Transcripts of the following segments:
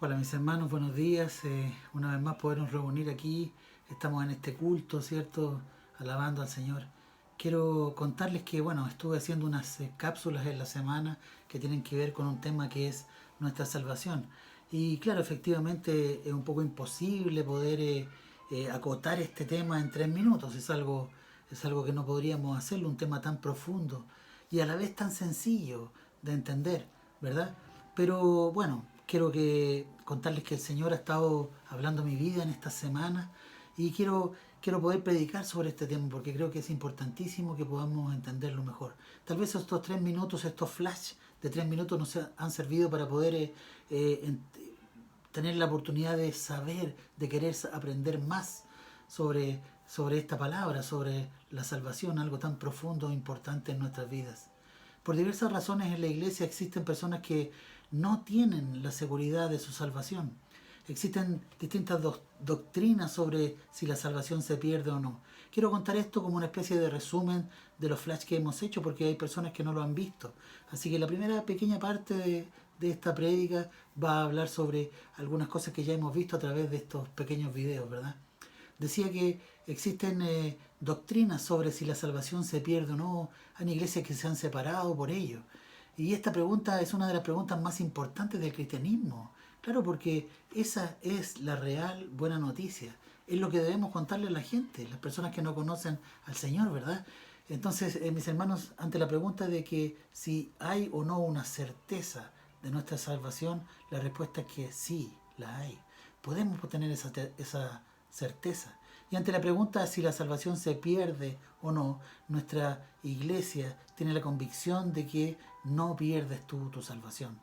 Hola mis hermanos, buenos días. Una vez más podernos reunir aquí. Estamos en este culto, ¿cierto? Alabando al Señor. Quiero contarles que, bueno, estuve haciendo unas cápsulas en la semana que tienen que ver con un tema que es nuestra salvación. Y claro, efectivamente es un poco imposible poder acotar este tema en 3 minutos. Es algo que no podríamos hacerlo, un tema tan profundo y a la vez tan sencillo de entender, ¿verdad? Pero bueno, quiero contarles que el Señor ha estado hablando mi vida en estas semanas y quiero poder predicar sobre este tema porque creo que es importantísimo que podamos entenderlo mejor. Tal vez estos 3 minutos, estos flash de 3 minutos nos han servido para poder tener la oportunidad de saber, de querer aprender más sobre esta palabra, sobre la salvación, algo tan profundo e importante en nuestras vidas. Por diversas razones en la iglesia existen personas que no tienen la seguridad de su salvación. Existen distintas doctrinas sobre si la salvación se pierde o no. Quiero contar esto como una especie de resumen de los flash que hemos hecho porque hay personas que no lo han visto. Así que la primera pequeña parte de esta prédica va a hablar sobre algunas cosas que ya hemos visto a través de estos pequeños videos, ¿verdad? Decía que existen doctrinas sobre si la salvación se pierde o no. Hay iglesias que se han separado por ello. Y esta pregunta es una de las preguntas más importantes del cristianismo. Claro, porque esa es la real buena noticia. Es lo que debemos contarle a la gente, las personas que no conocen al Señor, ¿verdad? Entonces, mis hermanos, ante la pregunta de que si hay o no una certeza de nuestra salvación, la respuesta es que sí, la hay. Podemos tener esa certeza. Y ante la pregunta si la salvación se pierde o no, nuestra iglesia tiene la convicción de que no pierdes tú tu salvación.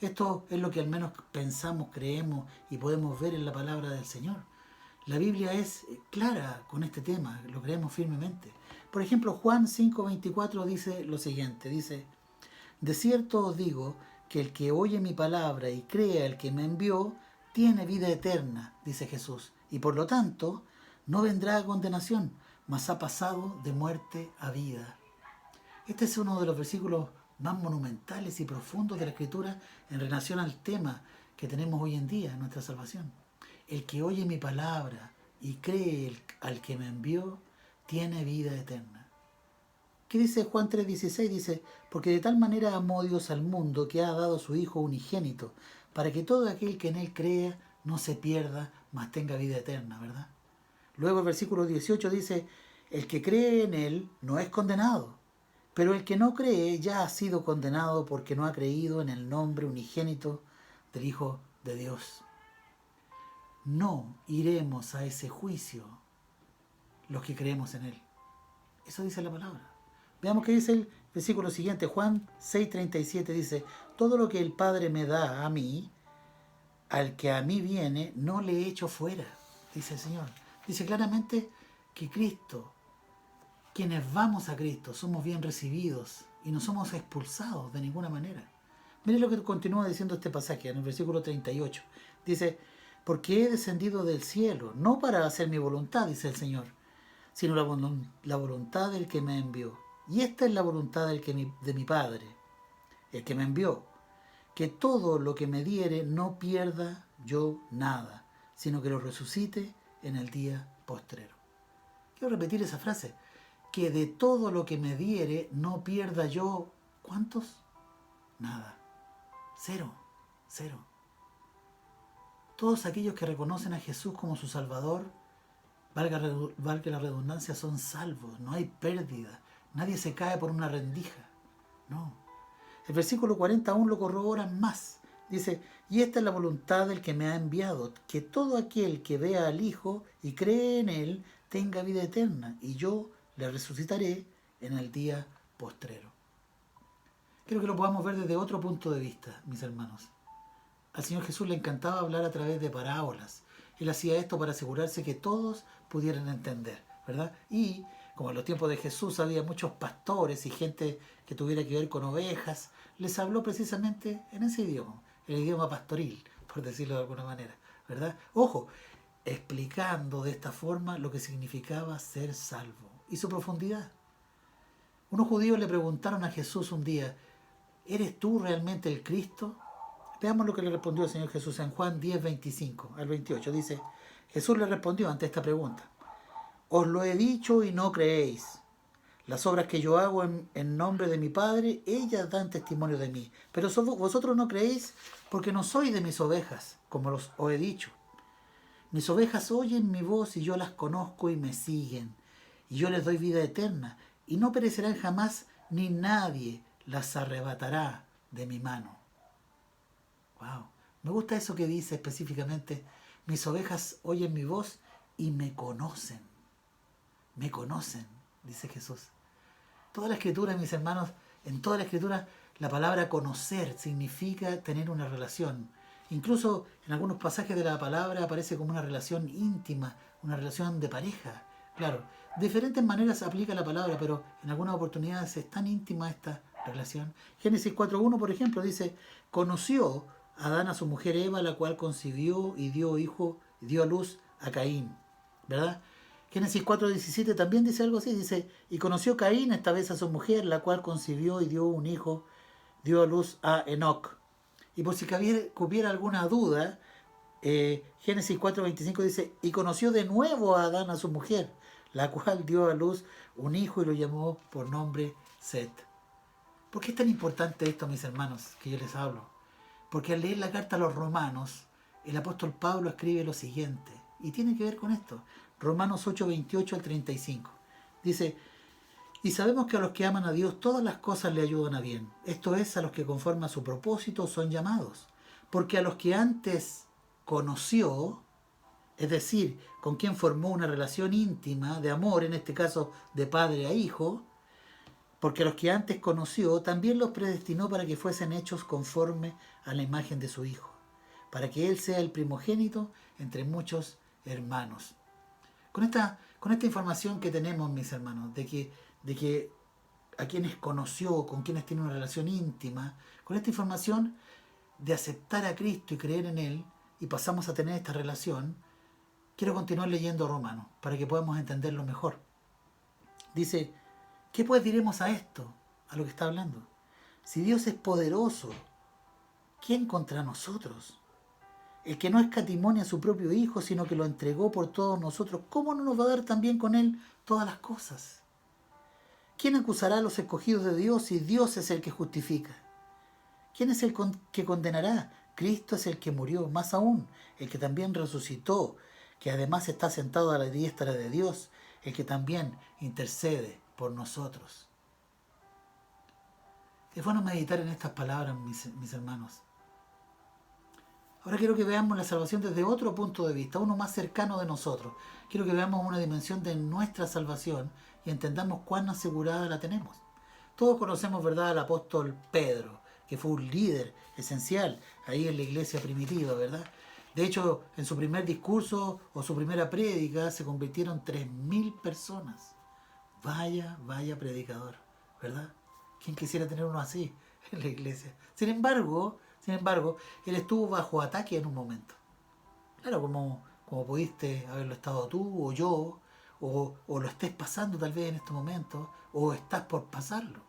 Esto es lo que al menos pensamos, creemos y podemos ver en la palabra del Señor. La Biblia es clara con este tema, lo creemos firmemente. Por ejemplo, Juan 5:24 dice lo siguiente, dice: de cierto os digo que el que oye mi palabra y crea el que me envió, tiene vida eterna, dice Jesús, y por lo tanto no vendrá a condenación, mas ha pasado de muerte a vida. Este es uno de los versículos más monumentales y profundos de la Escritura en relación al tema que tenemos hoy en día, nuestra salvación. El que oye mi palabra y cree al que me envió, tiene vida eterna. ¿Qué dice Juan 3:16? Dice, porque de tal manera amó Dios al mundo que ha dado a su Hijo unigénito, para que todo aquel que en Él crea no se pierda, mas tenga vida eterna, ¿verdad? Luego el versículo 18 dice, el que cree en Él no es condenado, pero el que no cree ya ha sido condenado porque no ha creído en el nombre unigénito del Hijo de Dios. No iremos a ese juicio los que creemos en Él. Eso dice la palabra. Veamos qué dice el versículo siguiente. Juan 6:37 dice, todo lo que el Padre me da a mí, al que a mí viene, no le echo fuera, dice el Señor. Dice claramente que Cristo, quienes vamos a Cristo, somos bien recibidos y no somos expulsados de ninguna manera. Mire lo que continúa diciendo este pasaje en el versículo 38. Dice, porque he descendido del cielo, no para hacer mi voluntad, dice el Señor, sino la voluntad del que me envió. Y esta es la voluntad de mi Padre, el que me envió, que todo lo que me diere no pierda yo nada, sino que lo resucite en el día postrero. Quiero repetir esa frase, que de todo lo que me diere no pierda yo, ¿cuántos? Nada, cero, cero. Todos aquellos que reconocen a Jesús como su Salvador, valga la redundancia, son salvos, no hay pérdida, nadie se cae por una rendija, no. El versículo 40 aún lo corrobora más. Dice, y esta es la voluntad del que me ha enviado, que todo aquel que vea al Hijo y cree en Él tenga vida eterna, y yo le resucitaré en el día postrero. Quiero que lo podamos ver desde otro punto de vista, mis hermanos. Al Señor Jesús le encantaba hablar a través de parábolas. Él hacía esto para asegurarse que todos pudieran entender, ¿verdad? Y como en los tiempos de Jesús había muchos pastores y gente que tuviera que ver con ovejas, les habló precisamente en ese idioma, el idioma pastoril, por decirlo de alguna manera, ¿verdad? Ojo, explicando de esta forma lo que significaba ser salvo y su profundidad. Unos judíos le preguntaron a Jesús un día, ¿eres tú realmente el Cristo? Veamos lo que le respondió el Señor Jesús en Juan 10, 25 al 28. Dice, Jesús le respondió ante esta pregunta. Os lo he dicho y no creéis. Las obras que yo hago en nombre de mi Padre, ellas dan testimonio de mí. Pero vosotros no creéis porque no sois de mis ovejas, como os he dicho. Mis ovejas oyen mi voz y yo las conozco y me siguen. Y yo les doy vida eterna y no perecerán jamás, ni nadie las arrebatará de mi mano. Wow. Me gusta eso que dice específicamente. Mis ovejas oyen mi voz y me conocen. Me conocen, dice Jesús. Toda la escritura, mis hermanos, en toda la escritura, la palabra conocer significa tener una relación. Incluso en algunos pasajes de la palabra aparece como una relación íntima, una relación de pareja. Claro, de diferentes maneras se aplica la palabra, pero en algunas oportunidades es tan íntima esta relación. Génesis 4.1, por ejemplo, dice, conoció Adán a su mujer Eva, la cual concibió y dio a luz a Caín. ¿Verdad? Génesis 4.17 también dice algo así, dice, y conoció Caín esta vez a su mujer, la cual concibió y dio un hijo, dio a luz a Enoc. Y por si hubiera alguna duda, Génesis 4.25 dice, y conoció de nuevo a Adán a su mujer, la cual dio a luz un hijo y lo llamó por nombre Set. ¿Por qué es tan importante esto, mis hermanos, que yo les hablo? Porque al leer la carta a los romanos, el apóstol Pablo escribe lo siguiente, y tiene que ver con esto. Romanos 8:28 al 35. Dice, y sabemos que a los que aman a Dios todas las cosas le ayudan a bien. Esto es, a los que conforme a su propósito son llamados. Porque a los que antes conoció, es decir, con quien formó una relación íntima de amor, en este caso de padre a hijo, porque a los que antes conoció también los predestinó para que fuesen hechos conforme a la imagen de su Hijo, para que Él sea el primogénito entre muchos hermanos. Con esta información que tenemos, mis hermanos, de que a quienes conoció, con quienes tiene una relación íntima, con esta información de aceptar a Cristo y creer en Él, y pasamos a tener esta relación, quiero continuar leyendo Romanos, para que podamos entenderlo mejor. Dice, ¿qué pues diremos a esto? A lo que está hablando. Si Dios es poderoso, ¿quién contra nosotros? El que no escatimó a su propio Hijo, sino que lo entregó por todos nosotros, ¿cómo no nos va a dar también con Él todas las cosas? ¿Quién acusará a los escogidos de Dios si Dios es el que justifica? ¿Quién es el que condenará? Cristo es el que murió, más aún, el que también resucitó, que además está sentado a la diestra de Dios, el que también intercede por nosotros. Es bueno meditar en estas palabras, mis hermanos. Ahora quiero que veamos la salvación desde otro punto de vista, uno más cercano de nosotros. Quiero que veamos una dimensión de nuestra salvación y entendamos cuán asegurada la tenemos. Todos conocemos, ¿verdad?, al apóstol Pedro, que fue un líder esencial ahí en la iglesia primitiva, ¿verdad? De hecho, en su primer discurso o su primera prédica se convirtieron 3.000 personas. Vaya predicador, ¿verdad? ¿Quién quisiera tener uno así en la iglesia? Sin embargo, él estuvo bajo ataque en un momento. Claro, como pudiste haberlo estado tú o yo, o lo estés pasando tal vez en este momento, o estás por pasarlo.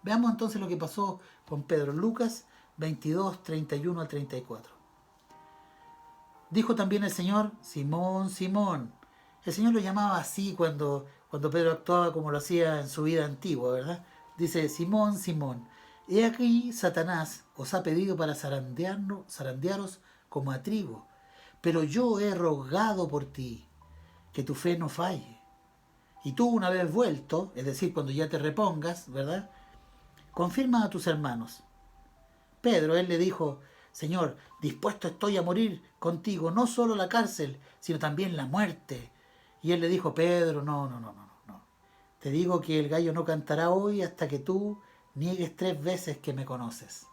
Veamos entonces lo que pasó con Pedro. Lucas 22, 31 al 34. Dijo también el Señor, Simón, Simón. El Señor lo llamaba así cuando Pedro actuaba como lo hacía en su vida antigua, ¿verdad? Dice, Simón, Simón, he aquí Satanás os ha pedido para zarandearos como a trigo, pero yo he rogado por ti, que tu fe no falle. Y tú, una vez vuelto, es decir, cuando ya te repongas, ¿verdad?, confirma a tus hermanos. Pedro, él le dijo, Señor, dispuesto estoy a morir contigo, no solo la cárcel, sino también la muerte. Y él le dijo, Pedro, no. Te digo que el gallo no cantará hoy hasta que tú niegues 3 veces que me conoces.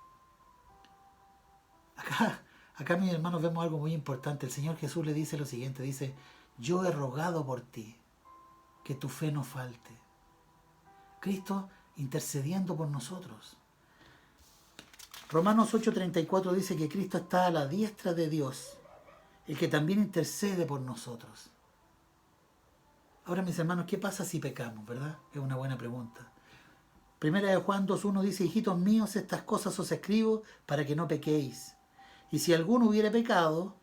Acá, mis hermanos, vemos algo muy importante. El Señor Jesús le dice lo siguiente, dice, yo he rogado por ti, que tu fe no falte. Cristo intercediendo por nosotros. Romanos 8:34 dice que Cristo está a la diestra de Dios, el que también intercede por nosotros. Ahora, mis hermanos, ¿qué pasa si pecamos, verdad? Es una buena pregunta. Primera de Juan 2.1 dice: hijitos míos, estas cosas os escribo para que no pequéis. Y si alguno hubiere pecado,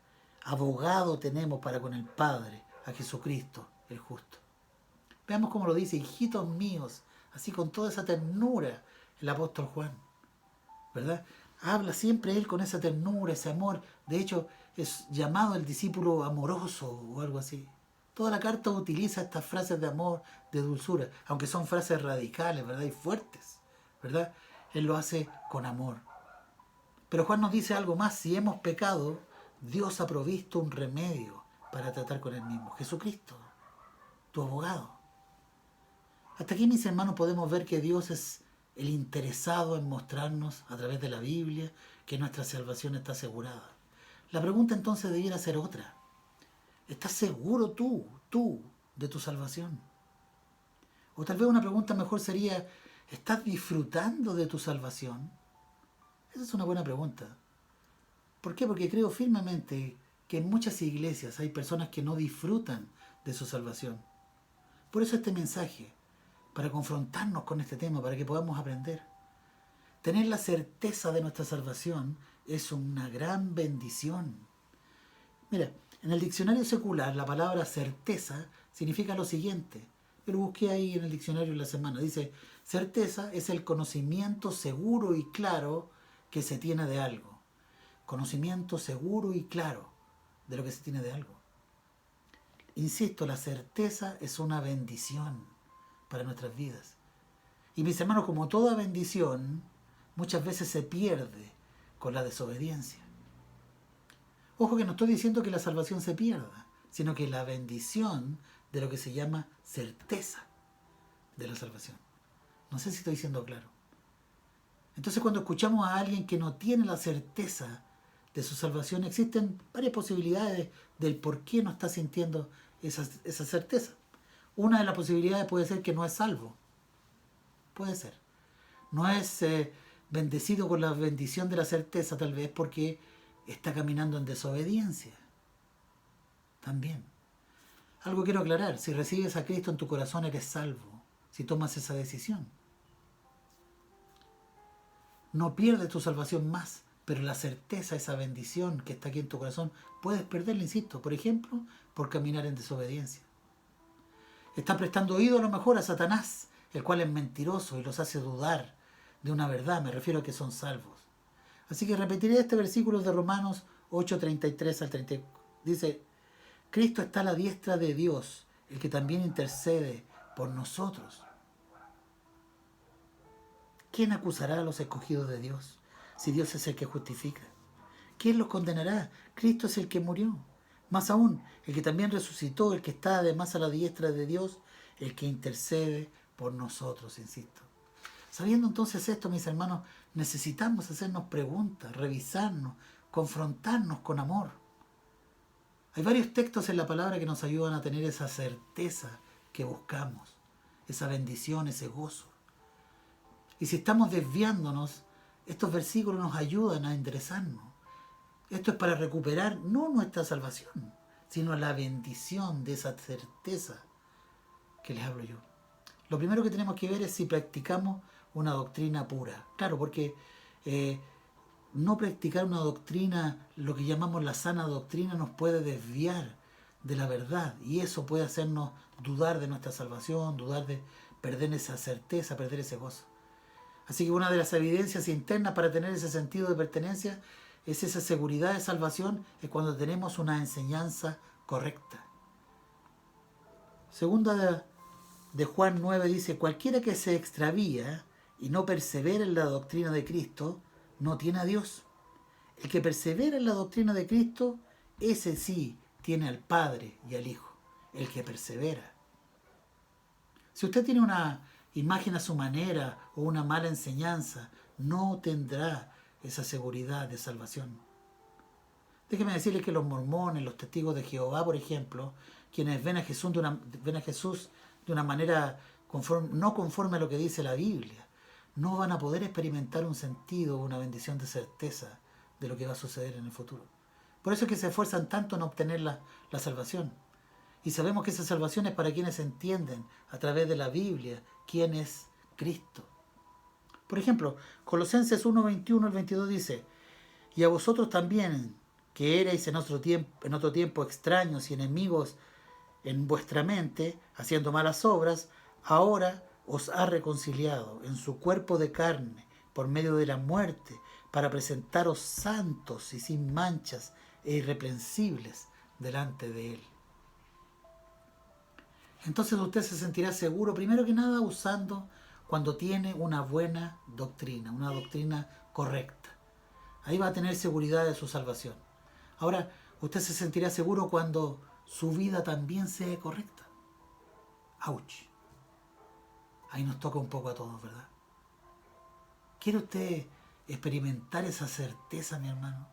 abogado tenemos para con el Padre, a Jesucristo el justo. Veamos cómo lo dice: hijitos míos, así con toda esa ternura el apóstol Juan, ¿verdad? Habla siempre él con esa ternura, ese amor. De hecho, es llamado el discípulo amoroso o algo así. Toda la carta utiliza estas frases de amor, de dulzura, aunque son frases radicales, ¿verdad? Y fuertes, ¿verdad? Él lo hace con amor. Pero Juan nos dice algo más: si hemos pecado, Dios ha provisto un remedio para tratar con él mismo. Jesucristo, tu abogado. Hasta aquí, mis hermanos, podemos ver que Dios es el interesado en mostrarnos a través de la Biblia que nuestra salvación está asegurada. La pregunta entonces debiera ser otra: ¿estás seguro tú, de tu salvación? O tal vez una pregunta mejor sería: ¿estás disfrutando de tu salvación? Esa es una buena pregunta. ¿Por qué? Porque creo firmemente que en muchas iglesias hay personas que no disfrutan de su salvación. Por eso este mensaje, para confrontarnos con este tema, para que podamos aprender. Tener la certeza de nuestra salvación es una gran bendición. Mira, en el diccionario secular la palabra certeza significa lo siguiente. Yo lo busqué ahí en el diccionario en la semana. Dice: certeza es el conocimiento seguro y claro que se tiene de algo. Conocimiento seguro y claro de lo que se tiene de algo. Insisto, la certeza es una bendición para nuestras vidas. Y mis hermanos, como toda bendición, muchas veces se pierde con la desobediencia. Ojo, que no estoy diciendo que la salvación se pierda, sino que la bendición de lo que se llama certeza de la salvación. No sé si estoy siendo claro. Entonces, cuando escuchamos a alguien que no tiene la certeza de su salvación, existen varias posibilidades del por qué no está sintiendo esa certeza. Una de las posibilidades puede ser que no es salvo. Puede ser. No es bendecido con la bendición de la certeza, tal vez porque está caminando en desobediencia. También. Algo quiero aclarar: si recibes a Cristo en tu corazón, eres salvo. Si tomas esa decisión, no pierdes tu salvación más, pero la certeza, esa bendición que está aquí en tu corazón, puedes perderla, insisto, por ejemplo, por caminar en desobediencia. Está prestando oído a lo mejor a Satanás, el cual es mentiroso y los hace dudar de una verdad. Me refiero a que son salvos. Así que repetiré este versículo de Romanos 8:33 al 34. Dice: Cristo está a la diestra de Dios, el que también intercede por nosotros. ¿Quién acusará a los escogidos de Dios, si Dios es el que justifica? ¿Quién los condenará? Cristo es el que murió. Más aún, el que también resucitó, el que está además a la diestra de Dios, el que intercede por nosotros, insisto. Sabiendo entonces esto, mis hermanos, necesitamos hacernos preguntas, revisarnos, confrontarnos con amor. Hay varios textos en la palabra que nos ayudan a tener esa certeza que buscamos, esa bendición, ese gozo. Y si estamos desviándonos, estos versículos nos ayudan a enderezarnos. Esto es para recuperar no nuestra salvación, sino la bendición de esa certeza que les hablo yo. Lo primero que tenemos que ver es si practicamos una doctrina pura. Claro, porque no practicar una doctrina, lo que llamamos la sana doctrina, nos puede desviar de la verdad. Y eso puede hacernos dudar de nuestra salvación, dudar de perder esa certeza, perder ese gozo. Así que una de las evidencias internas para tener ese sentido de pertenencia es esa seguridad de salvación, es cuando tenemos una enseñanza correcta. Segunda de Juan 9 dice: cualquiera que se extravía y no persevera en la doctrina de Cristo, no tiene a Dios. El que persevera en la doctrina de Cristo, ese sí tiene al Padre y al Hijo. El que persevera. Si usted tiene una imagen a su manera o una mala enseñanza, no tendrá esa seguridad de salvación. Déjeme decirles que los mormones, los testigos de Jehová, por ejemplo, quienes ven a Jesús de una manera no conforme a lo que dice la Biblia, no van a poder experimentar un sentido o una bendición de certeza de lo que va a suceder en el futuro. Por eso es que se esfuerzan tanto en obtener la salvación. Y sabemos que esa salvación es para quienes entienden a través de la Biblia quién es Cristo. Por ejemplo, Colosenses 1, 21 al 22 dice: y a vosotros también, que erais en otro tiempo extraños y enemigos en vuestra mente, haciendo malas obras, ahora os ha reconciliado en su cuerpo de carne por medio de la muerte, para presentaros santos y sin manchas e irreprensibles delante de Él. Entonces usted se sentirá seguro, primero que nada, usando cuando tiene una buena doctrina, una doctrina correcta. Ahí va a tener seguridad de su salvación. Ahora, usted se sentirá seguro cuando su vida también sea correcta. ¡Auch! Ahí nos toca un poco a todos, ¿verdad? ¿Quiere usted experimentar esa certeza, mi hermano?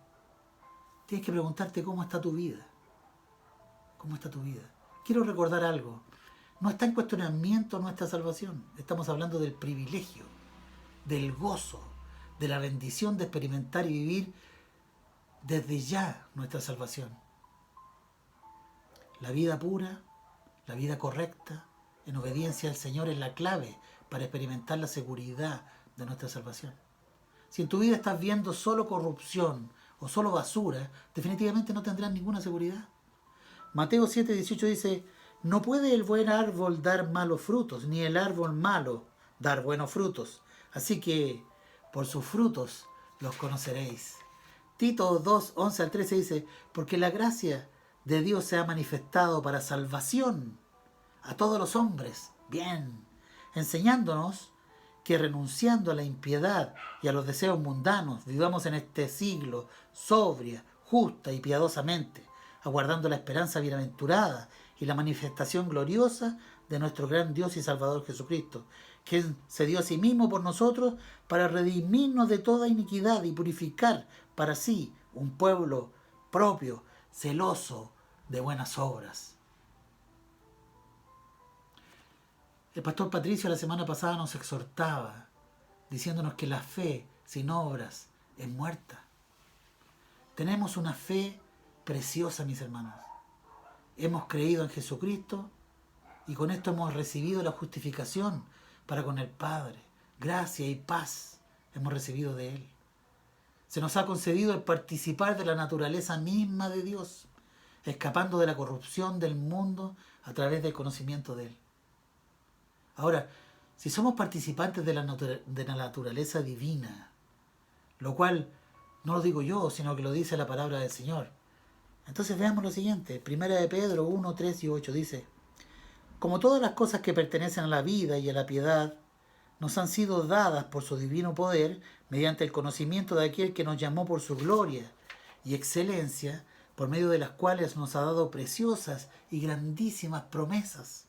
Tienes que preguntarte cómo está tu vida. ¿Cómo está tu vida? Quiero recordar algo. No está en cuestionamiento nuestra salvación. Estamos hablando del privilegio, del gozo, de la bendición de experimentar y vivir desde ya nuestra salvación. La vida pura, la vida correcta, en obediencia al Señor es la clave para experimentar la seguridad de nuestra salvación. Si en tu vida estás viendo solo corrupción o solo basura, definitivamente no tendrás ninguna seguridad. Mateo 7:18 dice: no puede el buen árbol dar malos frutos, ni el árbol malo dar buenos frutos. Así que por sus frutos los conoceréis. Tito 2:11 al 13 dice: porque la gracia de Dios se ha manifestado para salvación a todos los hombres, bien, enseñándonos que renunciando a la impiedad y a los deseos mundanos, vivamos en este siglo sobria, justa y piadosamente, aguardando la esperanza bienaventurada y la manifestación gloriosa de nuestro gran Dios y Salvador Jesucristo, quien se dio a sí mismo por nosotros para redimirnos de toda iniquidad y purificar para sí un pueblo propio, celoso de buenas obras. El pastor Patricio la semana pasada nos exhortaba, diciéndonos que la fe sin obras es muerta. Tenemos una fe preciosa, mis hermanos. Hemos creído en Jesucristo y con esto hemos recibido la justificación para con el Padre. Gracia y paz hemos recibido de Él. Se nos ha concedido el participar de la naturaleza misma de Dios, escapando de la corrupción del mundo a través del conocimiento de Él. Ahora, si somos participantes de la naturaleza divina, lo cual no lo digo yo, sino que lo dice la palabra del Señor, entonces veamos lo siguiente. Primera de Pedro 1, 3 y 8 dice: como todas las cosas que pertenecen a la vida y a la piedad nos han sido dadas por su divino poder, mediante el conocimiento de aquel que nos llamó por su gloria y excelencia, por medio de las cuales nos ha dado preciosas y grandísimas promesas,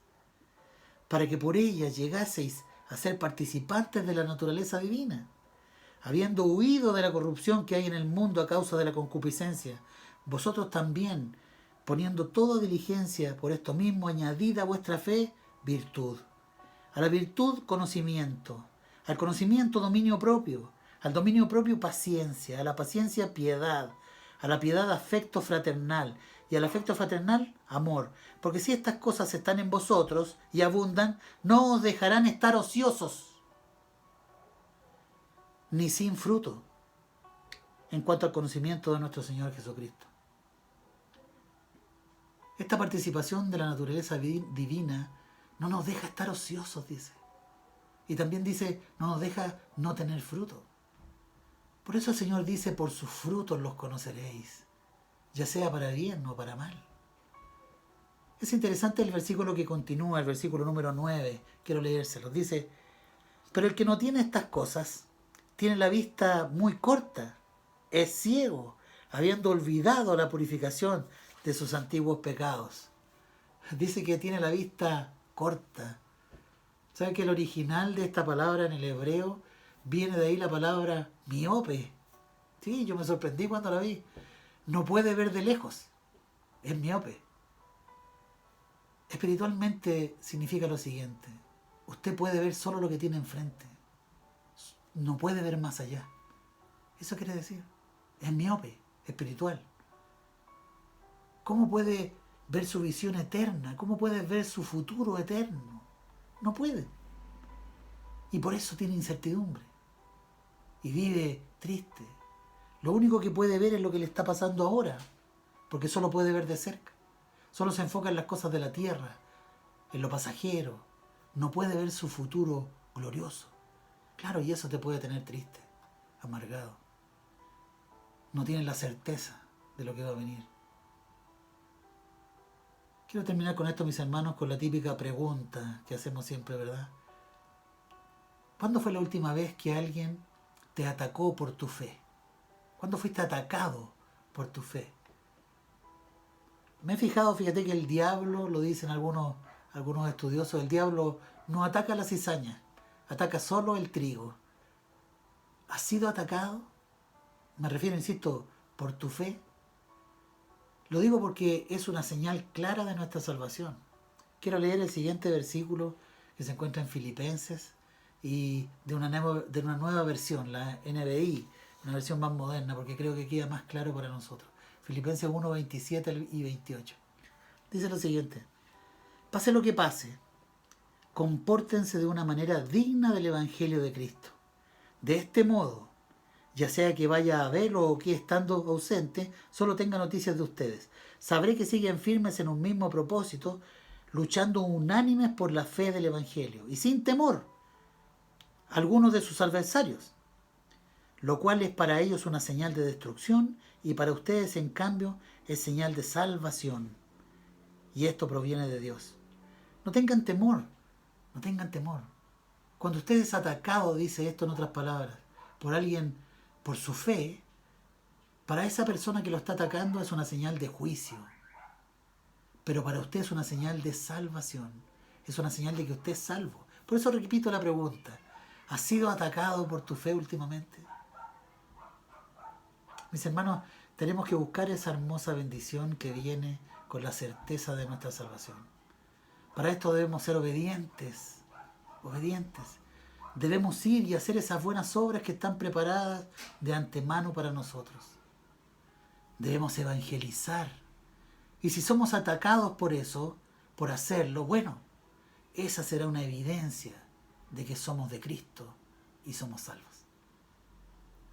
para que por ellas llegaseis a ser participantes de la naturaleza divina, habiendo huido de la corrupción que hay en el mundo a causa de la concupiscencia. Vosotros también, poniendo toda diligencia por esto mismo, añadid a vuestra fe virtud, a la virtud conocimiento, al conocimiento dominio propio, al dominio propio paciencia, a la paciencia piedad, a la piedad afecto fraternal, y al afecto fraternal amor. Porque si estas cosas están en vosotros y abundan, no os dejarán estar ociosos ni sin fruto en cuanto al conocimiento de nuestro Señor Jesucristo. Esta participación de la naturaleza divina no nos deja estar ociosos, dice. Y también dice, no nos deja no tener fruto. Por eso el Señor dice: por sus frutos los conoceréis, ya sea para bien o para mal. Es interesante el versículo que continúa, el versículo número 9. Quiero leérselo. Dice: pero el que no tiene estas cosas tiene la vista muy corta, es ciego, habiendo olvidado la purificación de sus antiguos pecados. Dice que tiene la vista corta. ¿Sabe que el original de esta palabra en el hebreo viene de ahí la palabra miope? Sí, yo me sorprendí cuando la vi. No puede ver de lejos. Es miope. Espiritualmente significa lo siguiente: usted puede ver solo lo que tiene enfrente. No puede ver más allá. Eso quiere decir, es miope, espiritual. ¿Cómo puede ver su visión eterna? ¿Cómo puede ver su futuro eterno? No puede. Y por eso tiene incertidumbre. y vive triste. Lo único que puede ver es lo que le está pasando ahora, porque solo puede ver de cerca. Solo se enfoca en las cosas de la tierra, en lo pasajero. No puede ver su futuro glorioso. Claro, y eso te puede tener triste, amargado. No tienes la certeza de lo que va a venir. Quiero terminar con esto, mis hermanos, con la típica pregunta que hacemos siempre, ¿verdad? ¿Cuándo fue la última vez que alguien te atacó por tu fe? ¿Cuándo fuiste atacado por tu fe? Me he fijado, fíjate que el diablo, lo dicen algunos estudiosos, el diablo no ataca la cizaña, ataca solo el trigo. ¿Has sido atacado? Me refiero, insisto, por tu fe. Lo digo porque es una señal clara de nuestra salvación. Quiero leer el siguiente versículo que se encuentra en Filipenses y de una nueva versión, la NBI, una versión más moderna, porque creo que queda más claro para nosotros. Filipenses 1, 27 y 28. Dice lo siguiente: pase lo que pase, compórtense de una manera digna del Evangelio de Cristo. De este modo, ya sea que vaya a verlo o que estando ausente, solo tenga noticias de ustedes. Sabré que siguen firmes en un mismo propósito, luchando unánimes por la fe del Evangelio, y sin temor a algunos de sus adversarios, lo cual es para ellos una señal de destrucción y para ustedes, en cambio, es señal de salvación. Y esto proviene de Dios. No tengan temor, no tengan temor. Cuando usted es atacado, dice esto en otras palabras, por alguien, por su fe, para esa persona que lo está atacando es una señal de juicio. Pero para usted es una señal de salvación. Es una señal de que usted es salvo. Por eso repito la pregunta: ¿has sido atacado por tu fe últimamente? Mis hermanos, tenemos que buscar esa hermosa bendición que viene con la certeza de nuestra salvación. Para esto debemos ser obedientes, obedientes. Debemos ir y hacer esas buenas obras que están preparadas de antemano para nosotros. Debemos evangelizar. Y si somos atacados por eso, por hacerlo, bueno, esa será una evidencia de que somos de Cristo y somos salvos.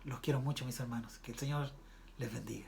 Los quiero mucho, mis hermanos. Que el Señor les bendiga.